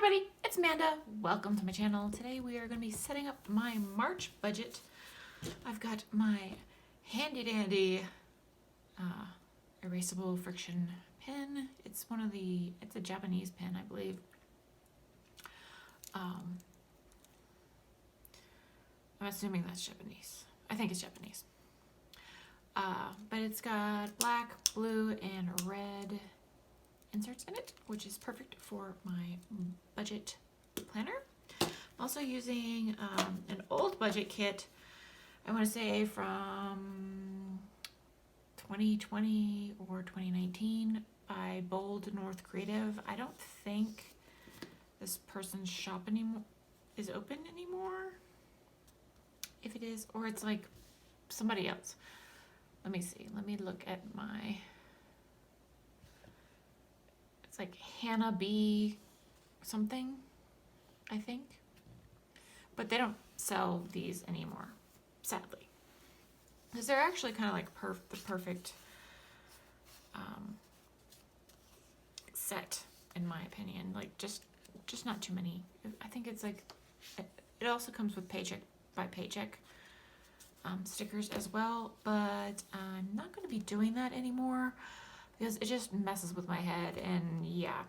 everybody, it's Manda. Welcome to my channel. Today we are going to be setting up my March budget. I've got my handy dandy erasable friction pen. It's a Japanese pen, I believe. I'm assuming that's Japanese. I think it's Japanese. But it's got black, blue, and red inserts in it, which is perfect for my budget planner. I'm also using an old budget kit, I want to say from 2020 or 2019 by Bold North Creative. I don't think this person's shop is open anymore. If it is, or it's like somebody else. Let me see. Let me look at my... It's like Hannah B something, I think. But they don't sell these anymore, sadly. Because they're actually kind of like the perfect set, in my opinion. Like just not too many. I think it's like, it also comes with paycheck by paycheck stickers as well. But I'm not going to be doing that anymore, because it just messes with my head. And yeah,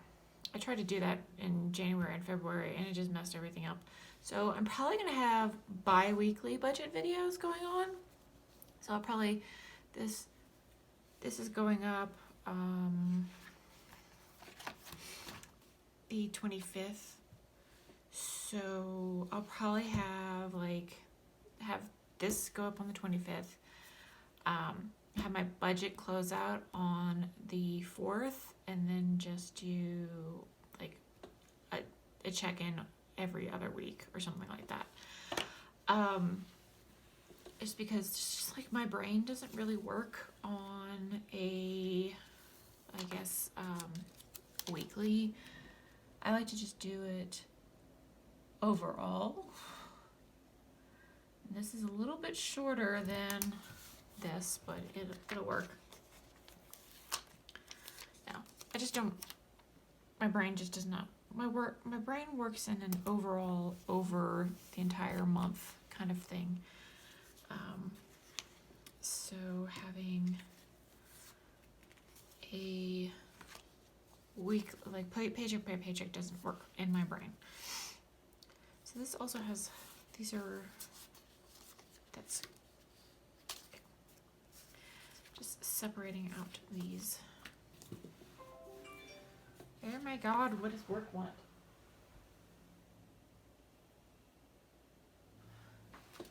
I tried to do that in January and February and it just messed everything up. So I'm probably going to have bi-weekly budget videos going on. So I'll probably, this is going up the 25th. So I'll probably have this go up on the 25th. Have my budget close out on the 4th, and then just do like a check-in every other week or something like that. Just because just like my brain doesn't really work on a, I guess, weekly. I like to just do it overall. And this is a little bit shorter than this, but it'll work. No, I just don't, my brain just does not, my brain works in an overall over the entire month kind of thing. So having a week, like paycheck by paycheck, doesn't work in my brain. So this also has, that's just separating out these. Oh my God, what does work want?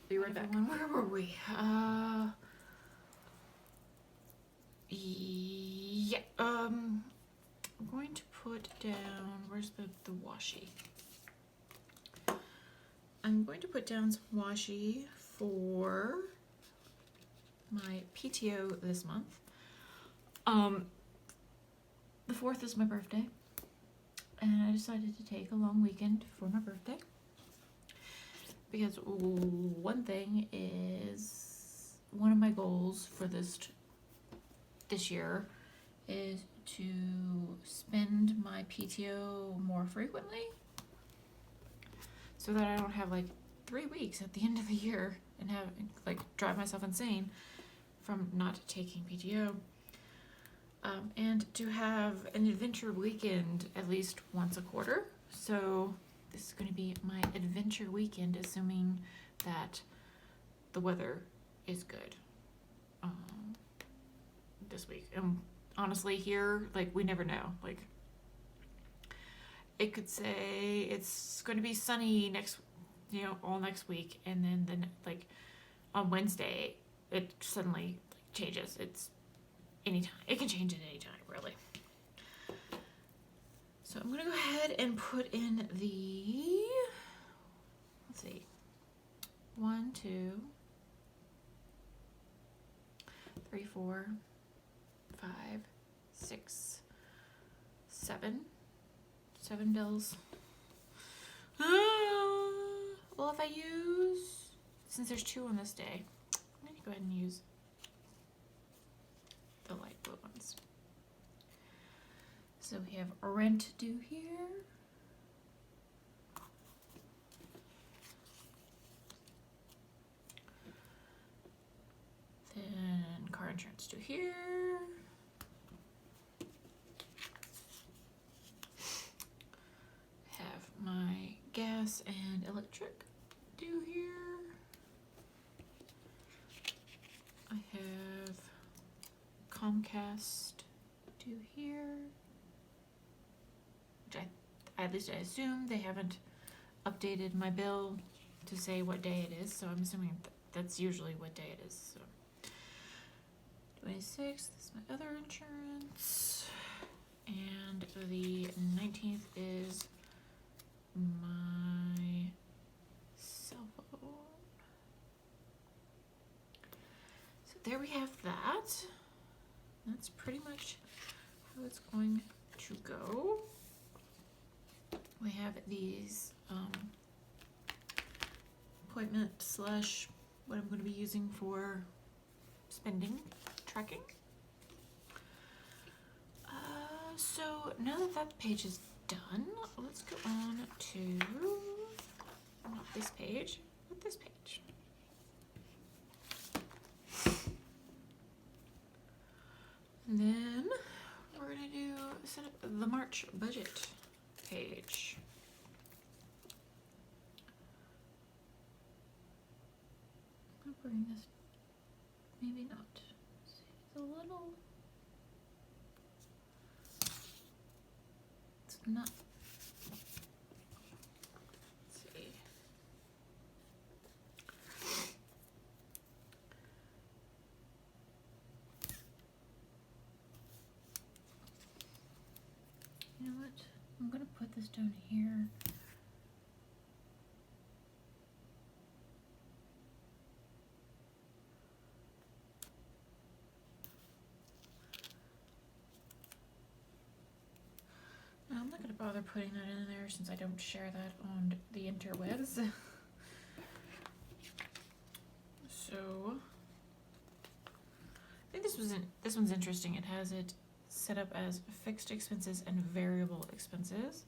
Be right back. Where were we? Yeah. I'm going to put down, where's the washi? I'm going to put down some washi for my PTO this month. The 4th is my birthday, and I decided to take a long weekend for my birthday, because one thing is, one of my goals for this year is to spend my PTO more frequently, so that I don't have like 3 weeks at the end of the year and have like drive myself insane from not taking PTO. And to have an adventure weekend at least once a quarter. So this is going to be my adventure weekend, assuming that the weather is good this week. And honestly, here, like, we never know. Like, it could say it's going to be sunny all next week, and then like on Wednesday it suddenly changes. It's anytime. It can change at any time, really. So I'm gonna go ahead and put in the, let's see, 1, 2, 3, 4, 5, 6, 7 bills. Well, if I use, since there's 2 on this day, I'm gonna go ahead and use the light blue ones. So we have rent due here, insurance due here. Have my gas and electric due here. I have Comcast due here, which at least I assume they haven't updated my bill to say what day it is, so I'm assuming that's usually what day it is. So 26th, this is my other insurance, and the 19th is my cell phone. So there we have that. That's pretty much how it's going to go. We have these appointment slash what I'm going to be using for spending tracking. So now that that page is done, let's go on to not this page, but this page. And then we're gonna do set up the March budget page. I'll bring this, maybe not. It's a little, it's not, let's see. You know what? I'm gonna put this down here. No, I'm not gonna bother putting that in there since I don't share that on the interwebs. So I think this one's interesting. It has it set up as fixed expenses and variable expenses.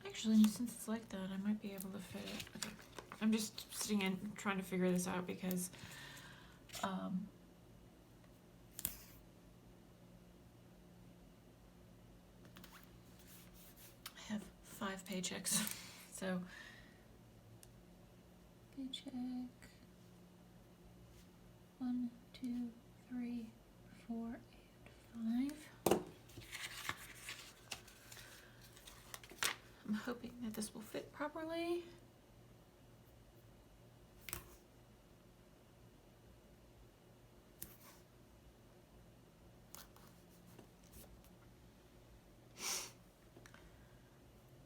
Actually, since it's like that, I might be able to fit it. Okay, I'm just sitting in trying to figure this out because I have 5 paychecks, so paycheck 1, 2, 3, 4, and 5. I'm hoping that this will fit properly.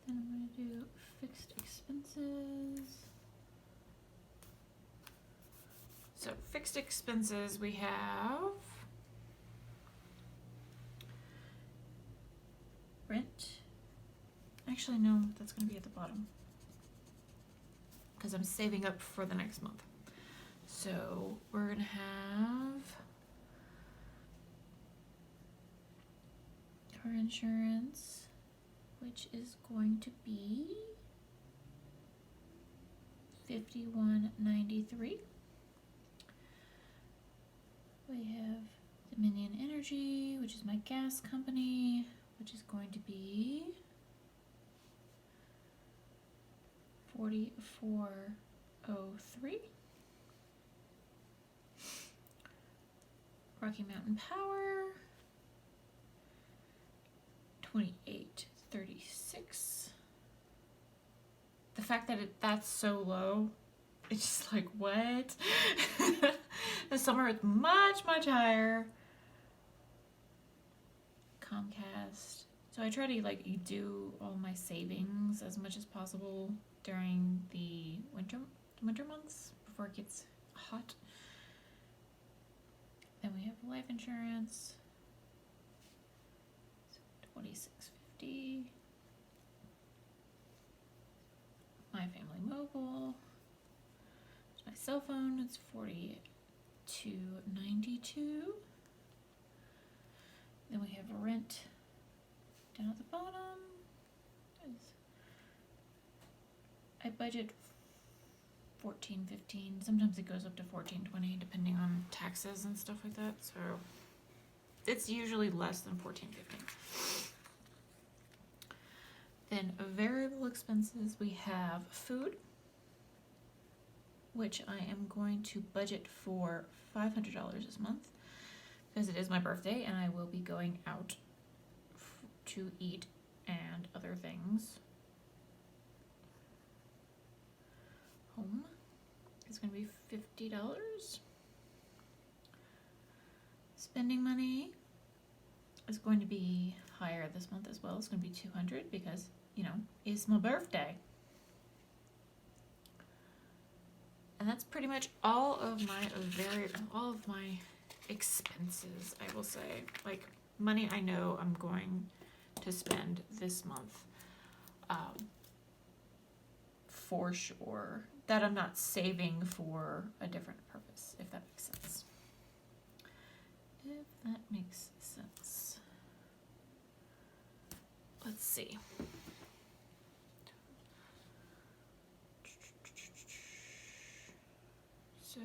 Then I'm going to do fixed expenses. So fixed expenses, we have rent. Actually, no, that's going to be at the bottom because I'm saving up for the next month. So we're going to have car insurance, which is going to be $51.93. We have Dominion Energy, which is my gas company, which is going to be $44.03. Rocky Mountain Power, $28.36. The fact that that's so low, it's just like, what? The summer it's much higher. Comcast. So I try to like do all my savings as much as possible during the winter months before it gets hot. Then we have life insurance, $26.50. My Family Mobile. My cell phone, it's $42.92. Then we have rent down at the bottom. I budget 14, 15. Sometimes it goes up to 14, 20, depending on taxes and stuff like that. So it's usually less than 14, 15. Then variable expenses, we have food, which I am going to budget for $500 this month because it is my birthday and I will be going out to eat and other things. Home is going to be $50. Spending money is going to be higher this month as well. It's going to be $200 because, you know, it's my birthday. And that's pretty much all of my expenses, I will say. Like, money I know I'm going to spend this month, for sure. That I'm not saving for a different purpose, if that makes sense. If that makes sense. Let's see. So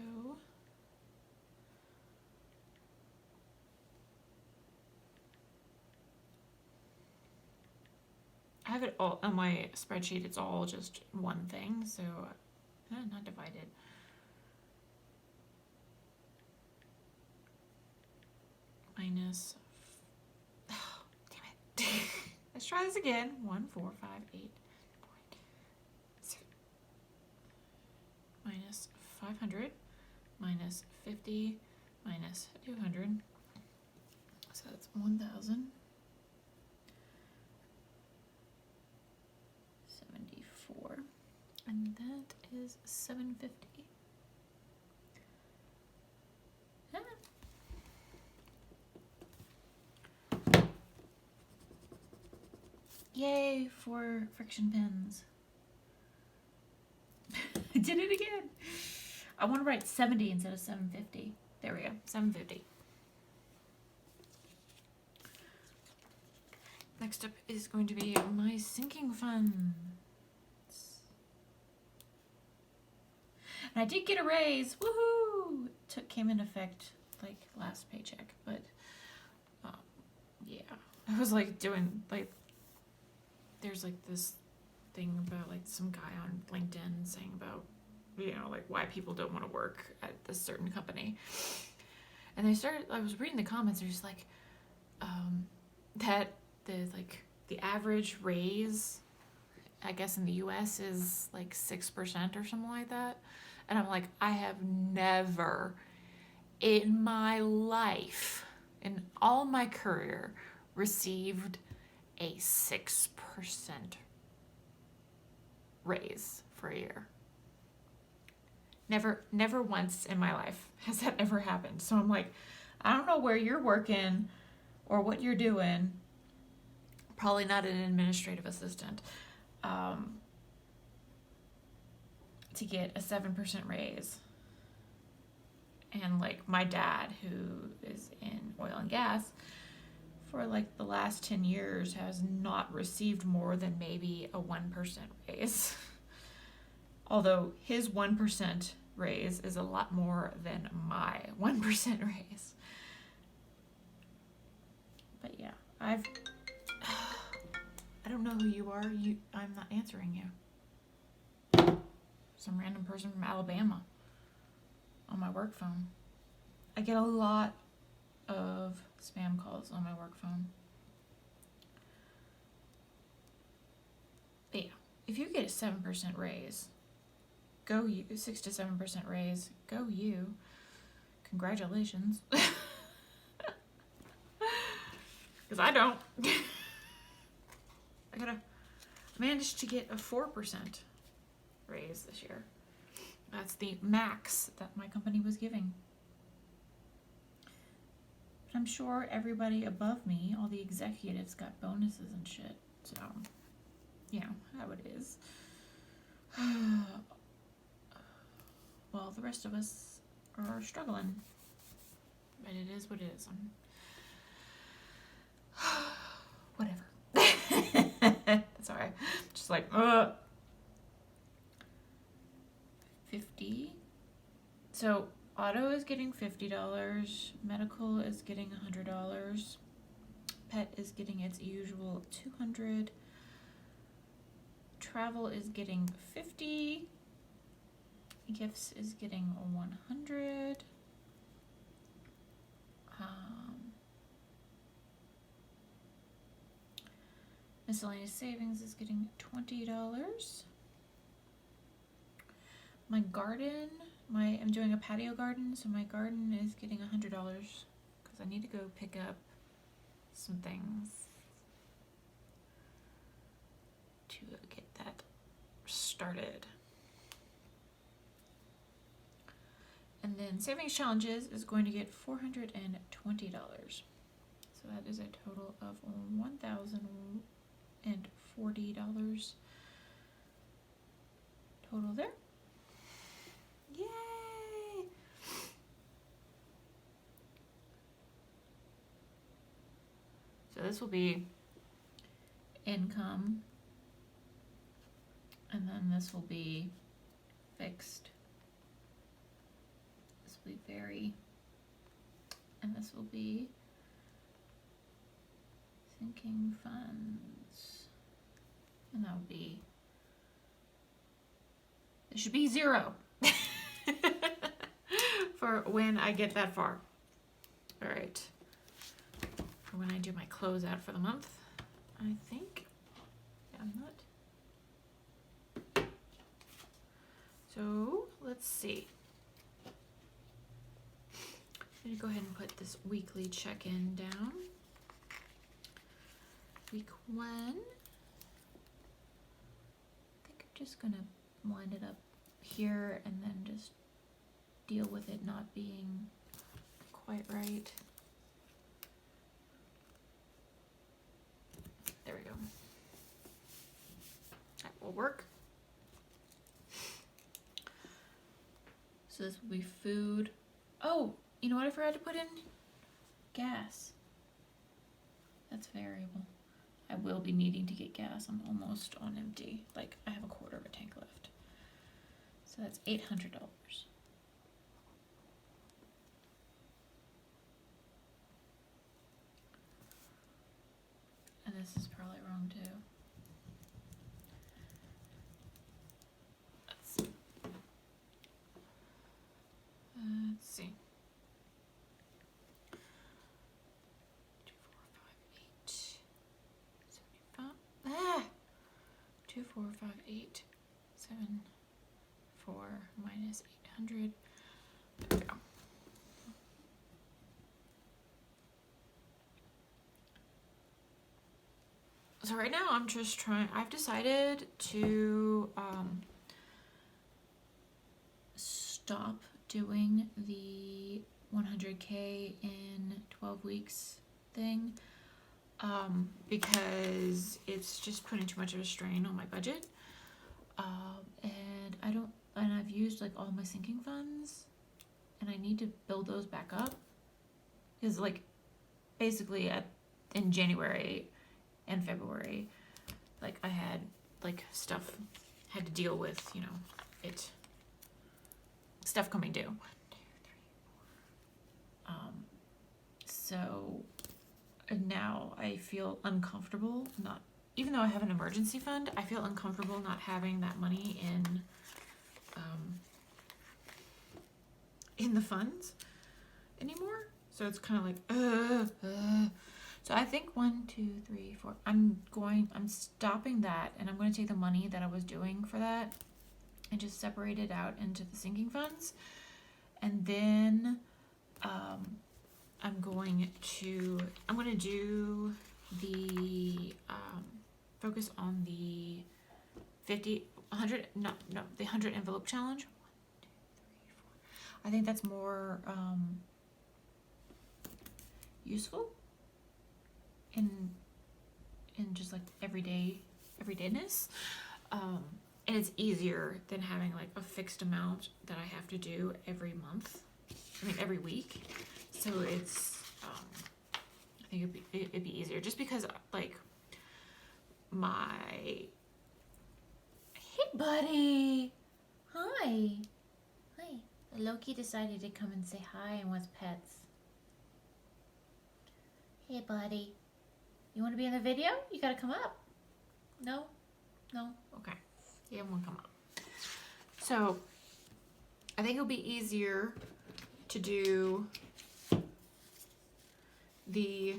I have it all on my spreadsheet. It's all just one thing, so not divided. Minus, oh, damn it. Let's try this again. 1, 4, 5, 8, 6. Minus 500, minus 50, minus 200. So that's 1,000. 74. And that is 750. Yay for friction pins. I did it again. I want to write 70 instead of 750. There we go, 750. Next up is going to be my sinking funds. And I did get a raise, woohoo! Came in effect like last paycheck, but yeah. I was like doing like, there's like this thing about like some guy on LinkedIn saying about, you know, like why people don't want to work at this certain company. And I was reading the comments, they're just like, that the average raise, I guess in the US is like 6% or something like that. And I'm like, I have never in my life, in all my career, received a 6% raise for a year. Never once in my life has that ever happened. So I'm like, I don't know where you're working or what you're doing. Probably not an administrative assistant. To get a 7% raise. And like my dad, who is in oil and gas, for like the last 10 years has not received more than maybe a 1% raise. Although his 1% raise is a lot more than my 1% raise. But yeah, I don't know who you are. I'm not answering you. Some random person from Alabama on my work phone. I get a lot of spam calls on my work phone. But yeah, if you get a 7% raise, go you. 6 to 7% raise, go you. Congratulations. Because I don't. I managed to get a 4% raise this year. That's the max that my company was giving. But I'm sure everybody above me, all the executives, got bonuses and shit. So, you know how it is. Well, the rest of us are struggling. But it is what it is. Whatever. That's alright. Just like, 50 So auto is getting $50, medical is getting $100, pet is getting its usual $200, travel is getting $50, gifts is getting $100, miscellaneous savings is getting $20. My garden, I'm doing a patio garden, so my garden is getting $100 because I need to go pick up some things to get that started. And then savings challenges is going to get $420. So that is a total of $1,040 total there. Yay! So this will be income, and then this will be fixed. This will be vary, and this will be sinking funds, and that will be, it should be 0 for when I get that far. All right, for when I do my closeout for the month, I think. Yeah, I'm not. So let's see. I'm gonna go ahead and put this weekly check-in down. Week 1. I think I'm just gonna line it up here and then just deal with it not being quite right. There we go. That will work. So this will be food. Oh, you know what I forgot to put in? Gas. That's variable. I will be needing to get gas. I'm almost on empty. Like, I have a quarter of a tank left. So that's $800. And this is probably wrong too. Let's see. 2, 4, 5, 8, 75. 2, 4, 5, 8, 7, 4 minus 800. There we go. So right now I'm just trying, I've decided to stop doing the 100K in 12 weeks thing because it's just putting too much of a strain on my budget. And I've used like all my sinking funds and I need to build those back up because like basically in January and February, like I had like stuff had to deal with, you know, stuff coming due. 1, 2, 3, 4. So now I feel uncomfortable not, even though I have an emergency fund, I feel uncomfortable not having that money in the funds anymore. So it's kind of like, So I think 1, 2, 3, 4. I'm stopping that, and I'm going to take the money that I was doing for that and just separate it out into the sinking funds. And then I'm going to do the focus on the 50, 100, the 100 envelope challenge. 1, 2, 3, 4. I think that's more useful in just like everydayness, and it's easier than having like a fixed amount that I have to do every month. I mean every week. So it's I think it'd be easier just because like hey buddy, hi. Loki decided to come and say hi and wants pets. Hey, buddy. You want to be in the video? You gotta come up. No? No? Okay. Yeah, won't come up. So, I think it'll be easier to do the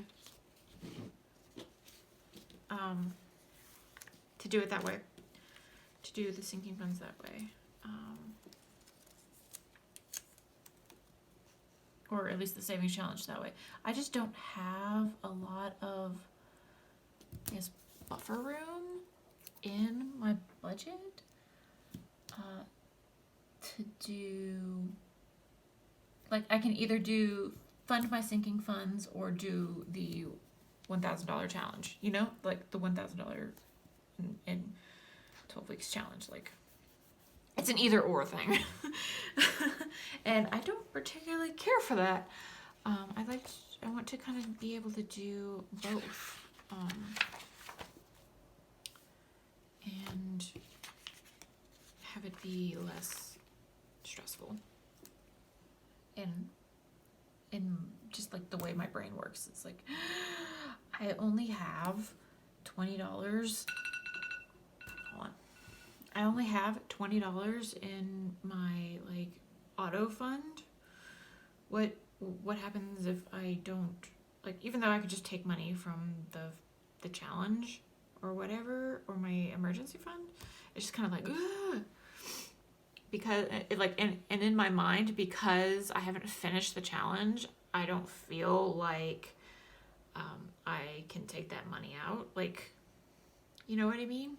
to do it that way, to do the sinking funds that way, or at least the savings challenge that way. I just don't have a lot of, I guess, buffer room in my budget to do, like, I can either do fund my sinking funds or do the $1,000 challenge, you know, like the $1,000 in 12 weeks challenge. Like, it's an either or thing. And I don't particularly care for that. I want to kind of be able to do both. And have it be less stressful. And just like the way my brain works, it's like, I only have $20. Hold on. I only have $20 in my like auto fund. What happens if I don't, like, even though I could just take money from the challenge or whatever, or my emergency fund, it's just kind of like, ugh. Because it, like, and in my mind, because I haven't finished the challenge, I don't feel like I can take that money out. Like, you know what I mean?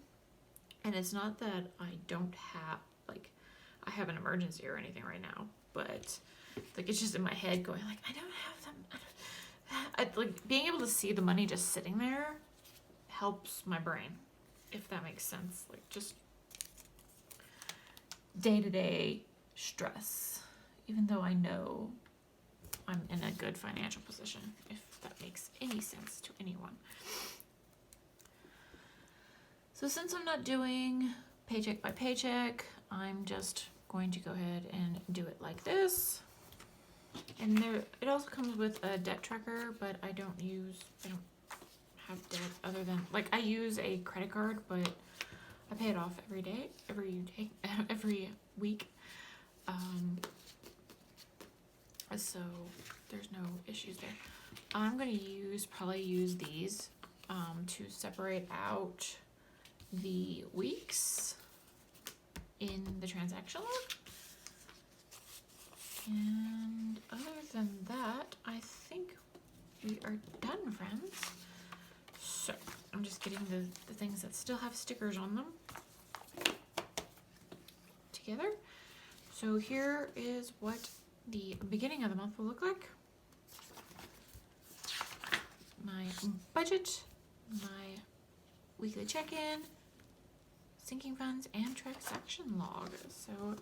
And it's not that I don't have, like, I have an emergency or anything right now, but like, it's just in my head going like, I don't have them. Like, being able to see the money just sitting there helps my brain, if that makes sense. Like, just day-to-day stress, even though I know I'm in a good financial position, if that makes any sense to anyone. So since I'm not doing paycheck by paycheck, I'm just going to go ahead and do it like this. And it also comes with a debt tracker, but I don't have debt other than, like, I use a credit card, but I pay it off every week. So there's no issues there. I'm gonna probably use these to separate out the weeks in the transaction log. And other than that, I think we are done, friends. So I'm just getting the things that still have stickers on them together. So here is what the beginning of the month will look like. My budget, my weekly check-in, sinking funds, and transaction log. So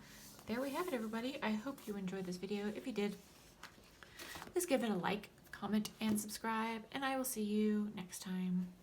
there we have it, everybody. I hope you enjoyed this video. If you did, please give it a like, comment, and subscribe, and I will see you next time.